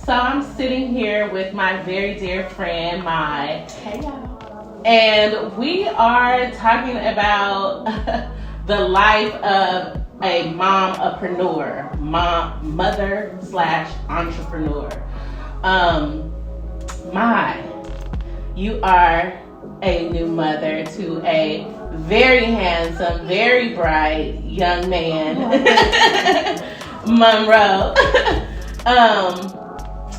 So I'm sitting here with my very dear friend, Mai. Hey y'all. And we are talking about the life of a mompreneur, mother/entrepreneur. Mai, you are a new mother to a very handsome, very bright young man, Monroe,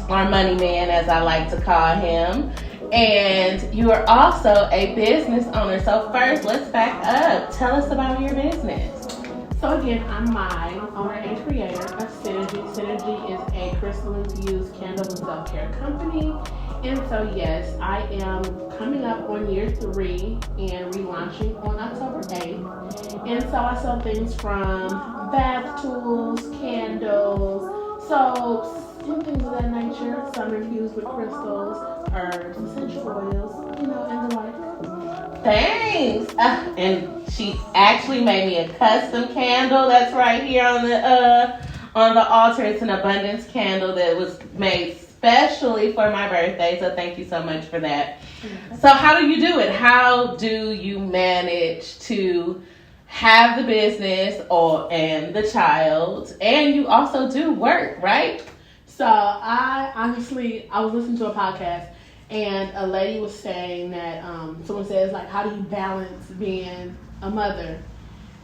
or Money Man as I like to call him. And you are also a business owner. So first, let's back up. Tell us about your business. So again, I'm Mai, owner and creator of Synergy. Synergy is a crystal-infused candle and self-care company. And so yes, I am coming up on year 3 and relaunching on October 8th. And so I sell things from bath tools, candles, soaps, and things of that nature. Some infused with crystals, herbs, essential oils, and the like. Thanks. And she actually made me a custom candle that's right here on the altar. It's an abundance candle that was made specially for my birthday. So thank you so much for that. Mm-hmm. So how do you do it? How do you manage to have the business and the child, and you also do work, right? So I was listening to a podcast, and a lady was saying that someone says, like, how do you balance being a mother?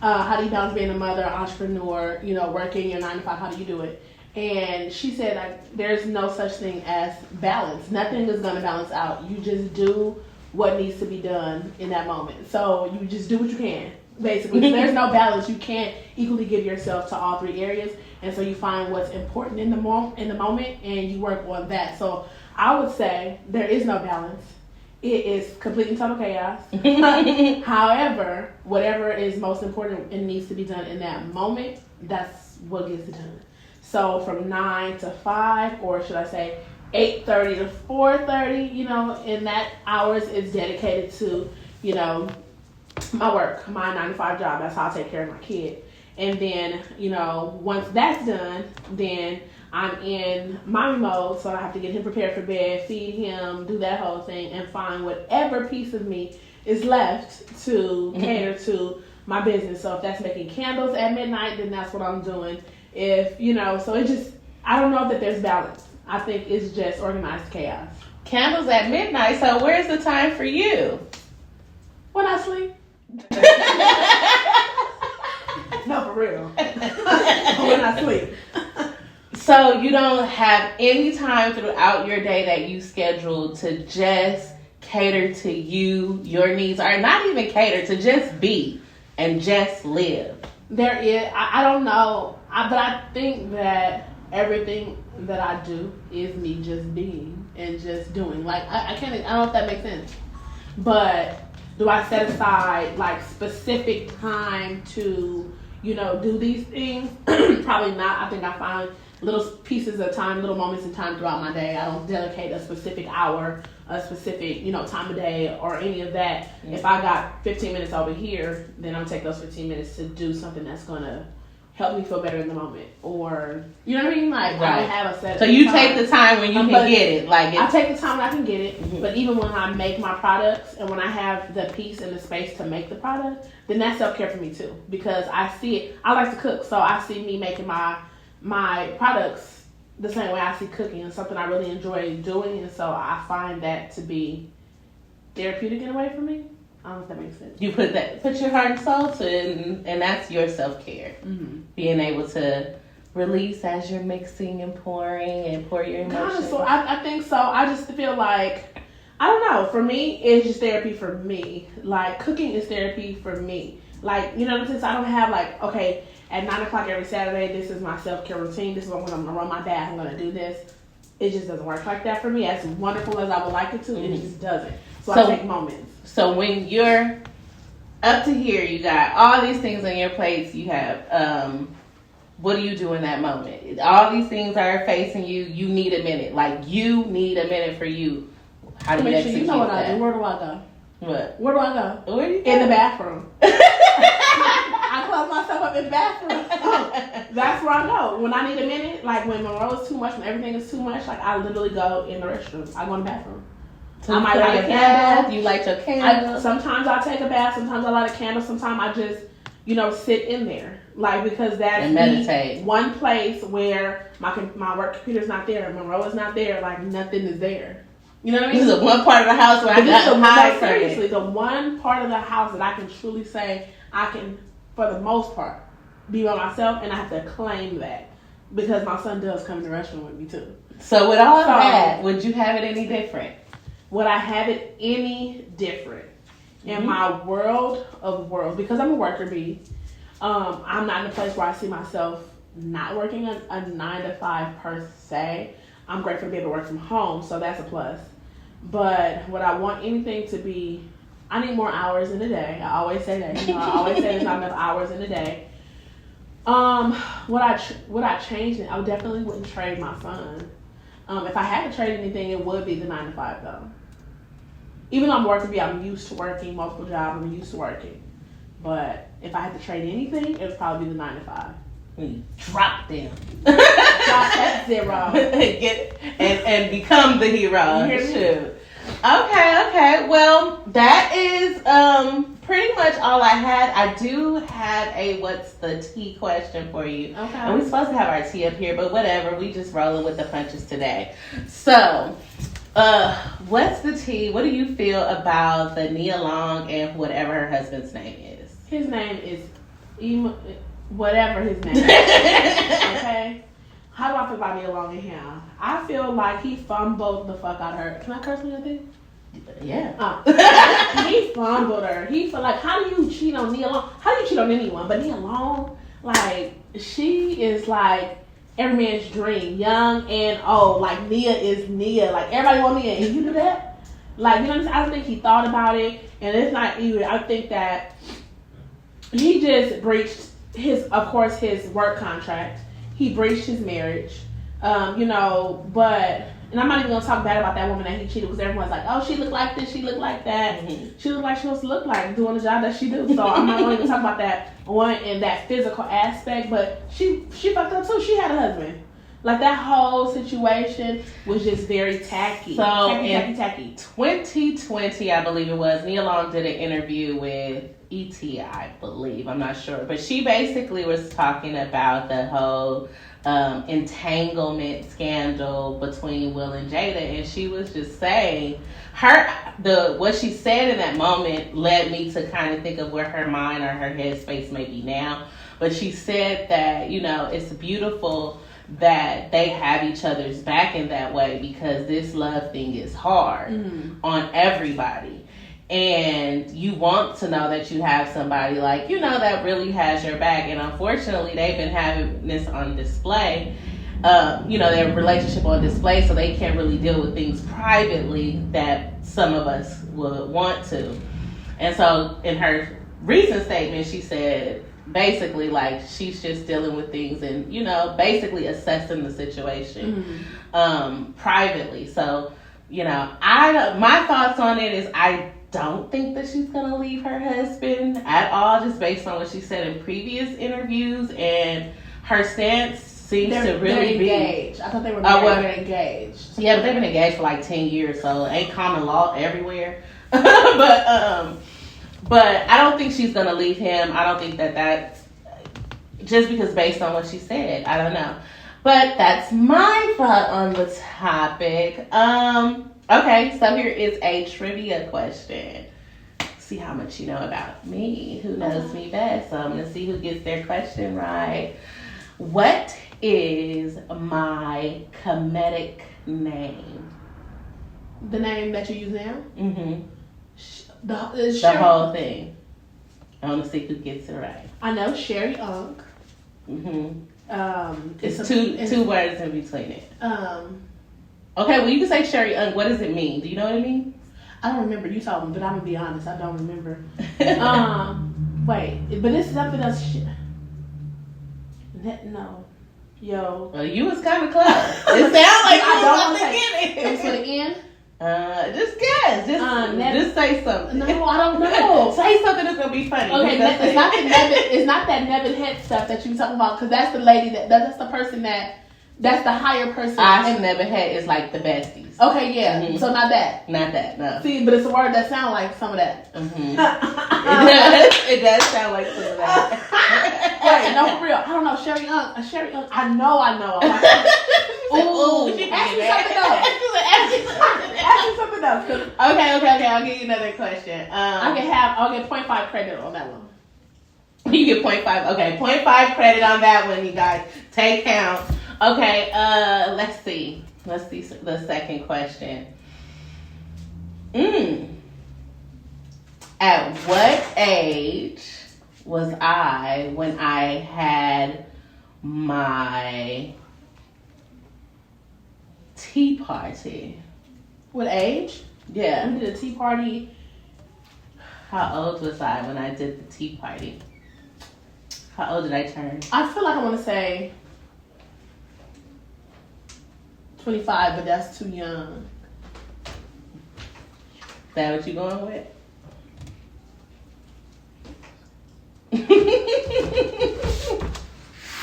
How do you balance being a mother, entrepreneur, working your 9 to 5? How do you do it? And she said, like, there's no such thing as balance. Nothing is going to balance out. You just do what needs to be done in that moment. So you just do what you can, basically. There's no balance. You can't equally give yourself to all 3 areas. And so you find what's important in the moment, and you work on that. So I would say there is no balance. It is complete and total chaos. However, whatever is most important and needs to be done in that moment, that's what gets it done. So from 9 to 5, or should I say 8:30 to 4:30, in that hours is dedicated to, my work, my 9 to 5 job. That's how I take care of my kid. And then, once that's done, then I'm in mommy mode, so I have to get him prepared for bed, feed him, do that whole thing, and find whatever piece of me is left to cater to my business. So if that's making candles at midnight, then that's what I'm doing. If, so it just, I don't know that there's balance. I think it's just organized chaos. Candles at midnight, so where's the time for you? When I sleep. No, for real. When I sleep. So you don't have any time throughout your day that you schedule to just cater to you, your needs, or not even cater, to just be and just live? There is, I don't know, but I think that everything that I do is me just being and just doing. Like, I don't know if that makes sense. But do I set aside, like, specific time to, do these things? Probably not. I think I find little pieces of time, little moments in time throughout my day. I don't dedicate a specific hour, a specific, time of day or any of that. Mm-hmm. If I got 15 minutes over here, then I'll take those 15 minutes to do something that's going to help me feel better in the moment. Or, you know what I mean? Like, right. I don't have a set. So you take the time when you can get it. Like, I take the time when I can get it. Mm-hmm. But even when I make my products and when I have the peace and the space to make the product, then that's self-care for me too. Because I see it. I like to cook. So I see me making my products the same way I see cooking, and something I really enjoy doing, and so I find that to be therapeutic in a way for me. I don't know if that makes sense. You put your heart and soul to it, and that's your self-care. Mm-hmm. Being able to release as you're mixing and pouring and pour your emotions. So I think so. I just feel like, I don't know, for me, it's just therapy for me. Like, cooking is therapy for me. Like, you know what I'm saying? So I don't have like, okay, at 9 o'clock every Saturday, this is my self-care routine. This is when I'm going to run my bath. I'm going to do this. It just doesn't work like that for me. As wonderful as I would like it to, mm-hmm. It just doesn't. So I take moments. So when you're up to here, you got all these things on your plates. You have, what do you do in that moment? All these things are facing you. You need a minute. Like, you need a minute for you. How do you execute that? You know what I do. Where do I go? What? Where do I go? Where do you go? In the bathroom. I close myself up in the bathroom. That's where I go. When I need a minute, like when Monroe is too much, when everything is too much, like I literally go in the restroom. I go in the bathroom. So I might light a candle. You light your candle. Sometimes I take a bath. Sometimes I light a candle. Sometimes I just, sit in there. Like, because that's and meditate. One place where my work computer's not there. Monroe is not there. Like, nothing is there. You know what I mean? This is the one part of the house where I got hide. Seriously, the one part of the house that I can truly say I can, for the most part, be by myself, and I have to claim that because my son does come to the restroom with me too. So with all of that, would you have it any different? Would I have it any different? In my world of worlds, because I'm a worker bee, I'm not in a place where I see myself not working a 9-to-5 per se. I'm grateful to be able to work from home, so that's a plus. But would I want anything to be, I need more hours in a day. I always say that. I always say there's not enough hours in a day. Would I change it? I definitely wouldn't trade my son. If I had to trade anything, it would be the 9-to-5 though. Even though I'm working, I'm used to working multiple jobs. I'm used to working. But if I had to trade anything, it would probably be the 9-to-5. Drop them. Drop that 0. and become the hero. Shoot. Okay. Well, that is pretty much all I had. I do have a what's the tea question for you. Okay. And we're supposed to have our tea up here, but whatever. We just rolling with the punches today. So, what's the tea? What do you feel about the Nia Long and whatever her husband's name is? His name is whatever his name is. Okay? How do I feel about Nia Long and him? I feel like he fumbled the fuck out of her. Can I curse on anything? Yeah. He fumbled her. He felt like, how do you cheat on Nia Long? How do you cheat on anyone? But Nia Long, like, she is like every man's dream, young and old. Like, Nia is Nia. Like, everybody want Nia. And you do that? Like, you know what I'm saying? I don't think he thought about it. And it's not even, I think that he just breached his work contract. He breached his marriage. But, and I'm not even going to talk bad about that woman that he cheated because everyone's like, oh, she looked like this, she looked like that. Mm-hmm. She looked like she was to look like doing the job that she do. So I'm not going to talk about that one in that physical aspect, but she fucked up too. She had a husband. Like, that whole situation was just very tacky. So tacky. 2020, I believe it was, Nia Long did an interview with E.T., I believe. I'm not sure. But she basically was talking about the whole entanglement scandal between Will and Jada. And she was just saying, what she said in that moment led me to kind of think of where her mind or her headspace may be now. But she said that, it's beautiful that they have each other's back in that way because this love thing is hard on everybody. And you want to know that you have somebody like, that really has your back. And unfortunately, they've been having this on display, their relationship on display, so they can't really deal with things privately that some of us would want to. And so in her recent statement, she said, basically, like, she's just dealing with things and, basically assessing the situation privately. So, my thoughts on it is I don't think that she's going to leave her husband at all, just based on what she said in previous interviews. And her stance seems to really be engaged. I thought they were very engaged. Yeah, but they've been engaged for like 10 years, so it ain't common law everywhere. But I don't think she's going to leave him. I don't think that's just because based on what she said. I don't know. But that's my thought on the topic. Okay, so here is a trivia question. See how much you know about me. Who knows me best? So I'm going to see who gets their question right. What is my comedic name? The name that you use now? Mm-hmm. The whole thing. I want to see who gets it right. I know Sheri Unk. Mm-hmm. It's two words in between it. Okay, well, you can say Sheri Unk. What does it mean? Do you know what it means? I don't remember. You told me, but I'm gonna be honest. I don't remember. Wait, but this is something else. No. Yo. Well, you was kind of close. It sounds like I don't want to get it. It's for the end. Just guess. Just say something. No, I don't know. Oh, say something that's gonna be funny. okay. It's not the Nevin. It's not that Nevin head stuff that you talking about, because that's the lady that's the person that's the higher person. I've never had is like the besties. Okay, yeah. Mm-hmm. So not that. Not that. No. See, but it's a word that sounds like some of that. Mm-hmm. It does sound like some of that. Wait, no, for real. I don't know. Sheri Young. I know. Ooh, ask me something else. Okay. I'll give you another question. I'll get 0.5 credit on that one. You get 0.5. Okay, 0.5 credit on that one, you guys. Take count. Okay, let's see the second question. At what age was I when I had my tea party? What age? Yeah. We did a tea party. How old was I when I did the tea party? How old did I turn? I feel like I want to say 25, but that's too young. Is that what you going with?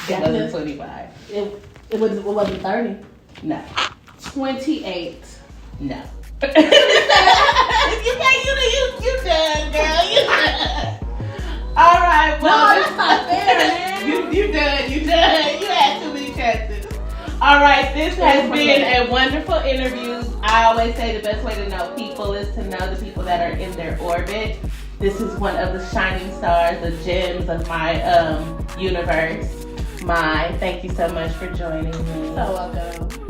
It wasn't 25. It wasn't 30. No. 28. No. You done, girl. You done. All right. Well, No, that's not fair, man. You done. You had too many chances. All right. This has been a wonderful interview. I always say the best way to know people is to know the people that are in their orbit. This is one of the shining stars, the gems of my universe. Mai, thank you so much for joining me. So welcome.